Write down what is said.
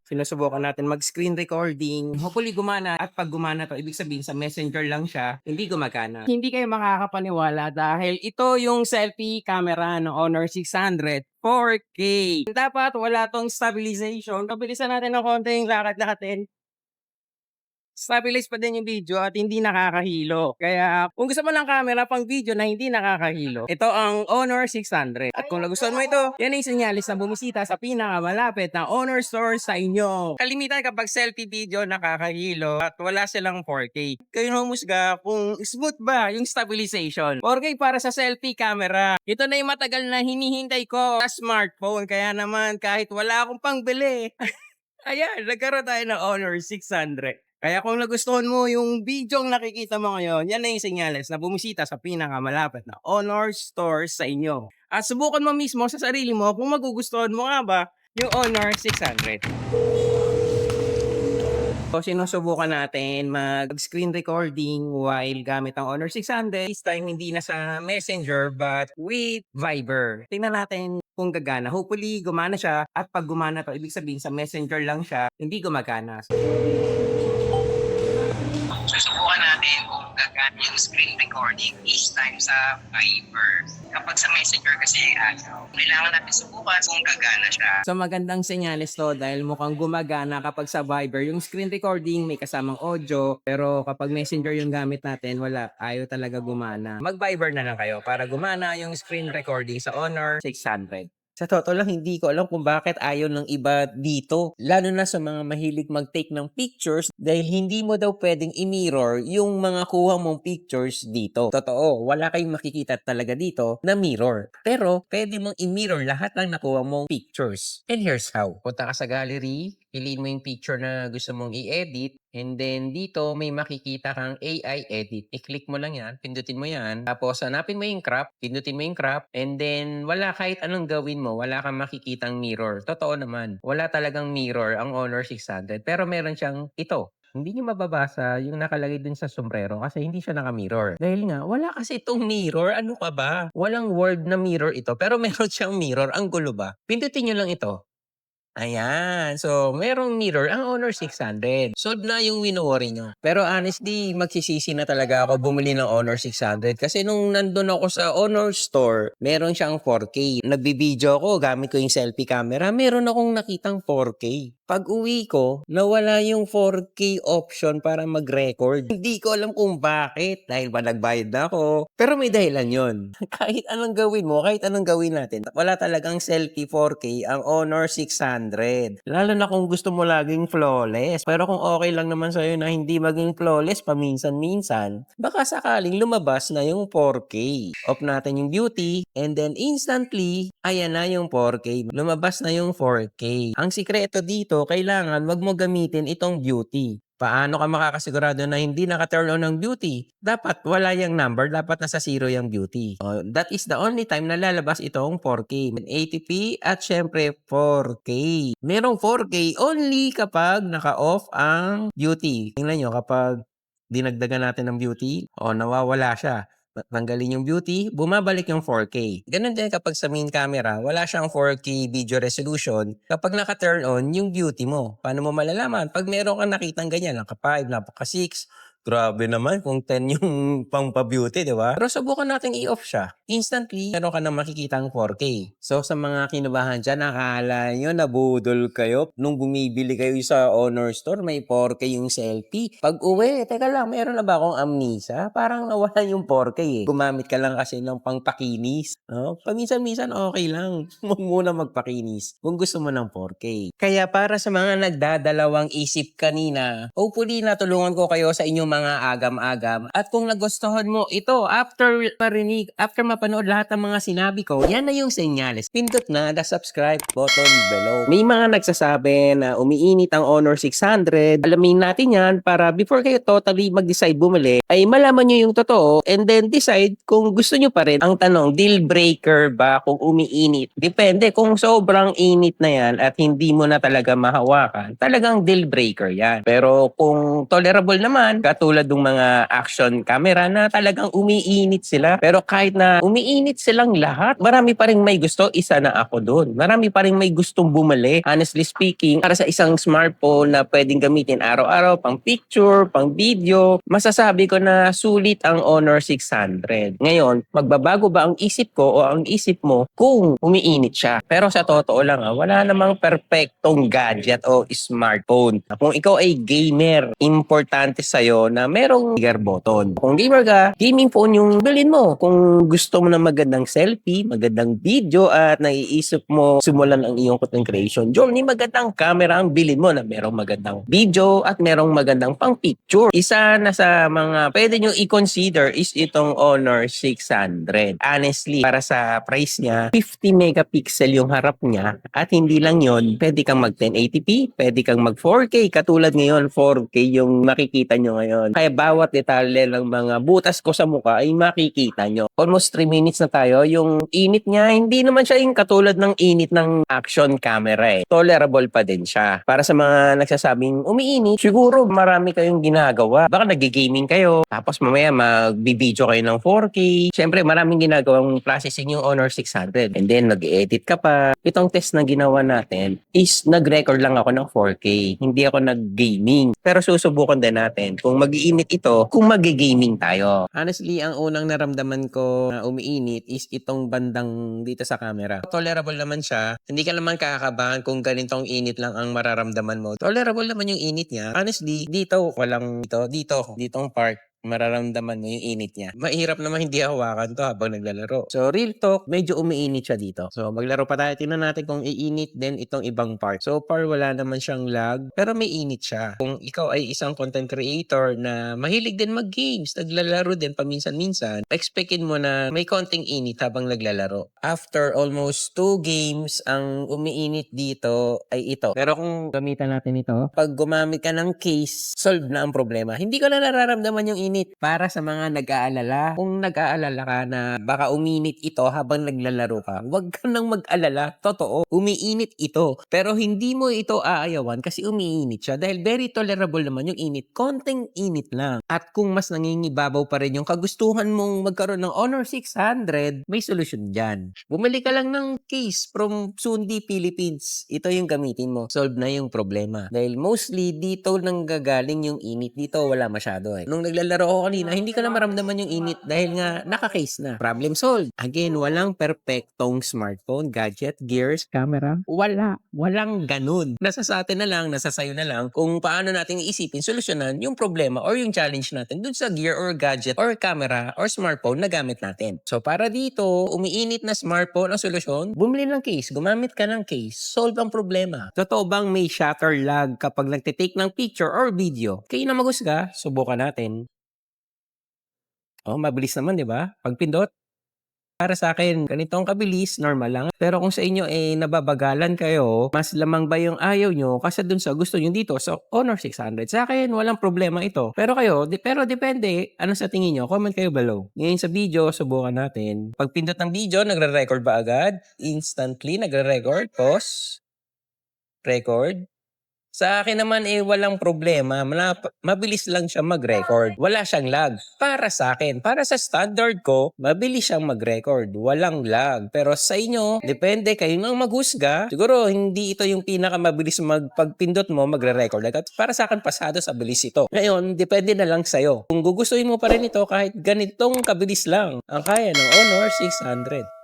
Sinusubukan natin mag-screen recording. Hopefully gumana at 'pag gumana 'to, ibig sabihin sa Messenger lang siya, hindi gumagana. Hindi kayo makakapaniwala dahil ito yung selfie camera ng Honor 600 4K. Dapat wala 'tong stabilization. Pabilisan natin ng konti yung lakad natin. Stabilize pa din yung video at hindi nakakahilo. Kaya kung gusto mo ng camera pang video na hindi nakakahilo, ito ang Honor 600. At kung nagustuhan mo ito, yan ay senyalis na bumisita sa pinakamalapit na Honor store sa inyo. Kalimitan kapag selfie video nakakahilo at wala silang 4K. Kayo na humusga kung smooth ba yung stabilization. 4K para sa selfie camera. Ito na yung matagal na hinihintay ko sa smartphone. Kaya naman kahit wala akong pangbili, ayan, nagkaroon tayo ng Honor 600. Kaya kung nagustuhan mo yung video ang nakikita mo ngayon, yan na yung senyales na bumisita sa pinakamalapit na Honor store sa inyo. At subukan mo mismo sa sarili mo kung magugustuhan mo nga ba yung Honor 600. So, sinusubukan natin mag-screen recording while gamit ang Honor 600. This time, hindi na sa Messenger but with Viber. Tingnan natin kung gagana. Hopefully, gumana siya. At pag gumana to, ibig sabihin sa Messenger lang siya, hindi gumagana. Susubukan natin kung gagana yung screen recording each time sa Viber. Kapag sa Messenger kasi, kailangan natin subukan kung gagana siya. So magandang senyales to dahil mukhang gumagana kapag sa Viber. Yung screen recording may kasamang audio, pero kapag Messenger yung gamit natin, wala. Ayaw talaga gumana. Mag-Viber na lang kayo para gumana yung screen recording sa Honor 600. Sa totoo lang, hindi ko alam kung bakit ayaw ng iba dito. Lalo na sa mga mahilig mag-take ng pictures dahil hindi mo daw pwedeng i-mirror yung mga kuha mong pictures dito. Totoo, wala kayong makikita talaga dito na mirror. Pero pwede mong i-mirror lahat ng nakuha mong pictures. And here's how. Punta ka sa gallery, piliin mo yung picture na gusto mong i-edit, and then dito may makikita kang AI edit. I-click mo lang yan, pindutin mo yan. Tapos hanapin mo yung crop, pindutin mo yung crop, and then wala kahit anong gawin mo, wala kang makikitang mirror. Totoo naman, wala talagang mirror ang Honor 600. Pero meron siyang ito. Hindi niyo mababasa yung nakalagay dun sa sombrero kasi hindi siya naka-mirror. Dahil nga, wala kasi itong mirror. Ano ka ba? Walang word na mirror ito, pero meron siyang mirror. Ang gulo ba? Pindutin niyo lang ito. Ayan. So, merong mirror ang Honor 600. Solve na yung wino-worry nyo. Pero honestly, magsisisi na talaga ako bumili ng Honor 600 kasi nung nandun ako sa Honor store, meron siyang 4K. Nagbibideo ako, gamit ko yung selfie camera, meron akong nakitang 4K. Pag uwi ko, nawala yung 4K option para mag-record. Hindi ko alam kung bakit. Dahil ba nagbayad na ako? Pero may dahilan yon. Kahit anong gawin mo, kahit anong gawin natin, wala talagang selfie 4K ang Honor 600. Lalo na kung gusto mo laging flawless. Pero kung okay lang naman sa'yo na hindi maging flawless paminsan-minsan, baka sakaling lumabas na yung 4K. Off natin yung beauty, and then instantly, ayan na yung 4K. Lumabas na yung 4K. Ang sikreto dito, kailangan wag mo gamitin itong beauty. Paano ka makakasigurado na hindi naka-turn on ng beauty? Dapat wala yung number, dapat nasa zero yung beauty. That is the only time na lalabas itong 4K. 1080p at syempre 4K. Merong 4K only kapag naka-off ang beauty. Tingnan nyo, kapag dinagdagan natin ng beauty, nawawala siya. Tanggalin yung beauty, bumabalik yung 4K. Ganun din kapag sa main camera, wala siyang 4K video resolution. Kapag naka-turn on yung beauty mo, paano mo malalaman? Pag meron kang nakitang ganyan, naka-5, naka-6, grabe naman kung 10 yung pang-pa-beauty, di ba? Pero subukan natin i-off siya. Instantly, meron ka nang makikitang 4K. So, sa mga kinubahan dyan, nakakala nyo, nabudol kayo. Nung bumibili kayo sa Honor Store, may 4K yung selfie. Pag uwi, teka lang, meron na ba akong amnesia? Parang nawala yung 4K eh. Gumamit ka lang kasi ng pangpakinis. No? Paminsan-minsan, okay lang. Huwag muna magpakinis kung gusto mo ng 4K. Kaya para sa mga nagdadalawang isip kanina, hopefully natulungan ko kayo sa inyong mga agam-agam. At kung nagustuhan mo ito, after mapanood lahat ng mga sinabi ko, yan na yung senyales. Pindot na the subscribe button below. May mga nagsasabi na umiinit ang Honor 600. Alamin natin yan para before kayo totally mag-decide bumili, ay malaman nyo yung totoo and then decide kung gusto nyo pa rin. Ang tanong, deal breaker ba kung umiinit? Depende. Kung sobrang init na yan at hindi mo na talaga mahawakan, talagang deal breaker yan. Pero kung tolerable naman, katulad katulad ng mga action camera na talagang umiinit sila. Pero kahit na umiinit silang lahat, marami pa rin may gusto. Isa na ako doon. Marami pa rin may gustong bumalik. Honestly speaking, para sa isang smartphone na pwedeng gamitin araw-araw, pang picture, pang video, masasabi ko na sulit ang Honor 600. Ngayon, magbabago ba ang isip ko o ang isip mo kung umiinit siya? Pero sa totoo lang, wala namang perfectong gadget o smartphone. Kung ikaw ay gamer, importante sa'yo na merong trigger button. Kung gamer ka, gaming phone yung bilhin mo. Kung gusto mo ng magandang selfie, magandang video, at naiisip mo simulan ang iyong content creation journey, magandang camera ang bilhin mo na merong magandang video at merong magandang pang picture. Isa na sa mga pwede nyo i-consider is itong Honor 600. Honestly, para sa price niya, 50 megapixel yung harap niya, at hindi lang yon, pwede kang mag 1080p, pwede kang mag 4K, katulad ngayon 4K yung makikita nyo ngayon. Kaya bawat detalye ng mga butas ko sa mukha ay makikita nyo. Almost 3 minutes na tayo. Yung init niya, hindi naman siya yung katulad ng init ng action camera eh. Tolerable pa din siya. Para sa mga nagsasabing umiinit, siguro marami kayong ginagawa. Baka nag-gaming kayo, tapos mamaya mag-video kayo ng 4K. Siyempre, maraming ginagawang processing yung Honor 600. And then, nag-edit ka pa. Itong test na ginawa natin is nag-record lang ako ng 4K. Hindi ako nag-gaming. Pero susubukan din natin kung mag-iinit ito, kung mag-gaming tayo. Honestly, ang unang naramdaman ko na umiinit is itong bandang dito sa camera. Tolerable naman siya. Hindi ka naman kakakabahan kung ganitong init lang ang mararamdaman mo. Tolerable naman yung init niya. Honestly, dito, walang ditong part, mararamdaman mo yung init niya. Mahirap naman hindi hawakan to habang naglalaro. So, real talk, medyo umiinit siya dito. So, maglaro pa tayo. Tingnan natin kung iinit din itong ibang part. So far, wala naman siyang lag, pero may init siya. Kung ikaw ay isang content creator na mahilig din mag-games, naglalaro din paminsan-minsan, expectin mo na may konting init habang naglalaro. After almost 2 games, ang umiinit dito ay ito. Pero kung gamitan natin ito, pag gumamit ka ng case, solve na ang problema. Hindi ko na nararamdaman yung init. Para sa mga nag-aalala, kung nag-aalala ka na baka uminit ito habang naglalaro ka, huwag ka nang mag-alala. Totoo, umiinit ito. Pero hindi mo ito aayawan kasi umiinit siya dahil very tolerable naman yung init. Konting init lang. At kung mas nangingibabaw pa rin yung kagustuhan mong magkaroon ng Honor 600, may solusyon dyan. Bumili ka lang ng case from Sundi Philippines. Ito yung gamitin mo. Solve na yung problema. Dahil mostly dito nang gagaling yung init. Dito wala masyado eh. Nung naglalaro ako kanina, hindi ko na maramdaman yung init dahil nga naka-case na. Problem solved. Again, walang perfectong smartphone, gadget, gears, camera. Walang ganun. Nasa sa atin na lang, nasa sayo na lang kung paano natin iisipin, solusyonan yung problema or yung challenge natin dun sa gear or gadget or camera or smartphone na gamit natin. So para dito, umiinit na smartphone ang solusyon, bumili ng case, gumamit ka ng case, solve ang problema. Totoo bang may shutter lag kapag nagtitake ng picture or video? Kayo na maghusga, subukan natin. Oh, mabilis naman, di ba? Pagpindot. Para sa akin, ganitong kabilis, normal lang. Pero kung sa inyo nababagalan kayo, mas lamang ba yung ayaw nyo kasi dun sa gusto nyo dito sa Honor 600? Sa akin, walang problema ito. Pero kayo, pero depende, ano sa tingin nyo? Comment kayo below. Ngayon sa video, subukan natin. Pagpindot ng video, nagre-record ba agad? Instantly, nagre-record. Pause. Record. Sa akin naman walang problema. Mabilis lang siya mag-record. Wala siyang lag. Para sa akin, para sa standard ko, mabilis siyang mag-record. Walang lag. Pero sa inyo, depende kayo nang maghusga. Siguro hindi ito yung pinakamabilis pagpindot mo, magre-record. Para sa akin, pasado sa bilis ito. Ngayon, depende na lang sa'yo. Kung gugustuhin mo pa rin ito, kahit ganitong kabilis lang, ang kaya ng Honor 600.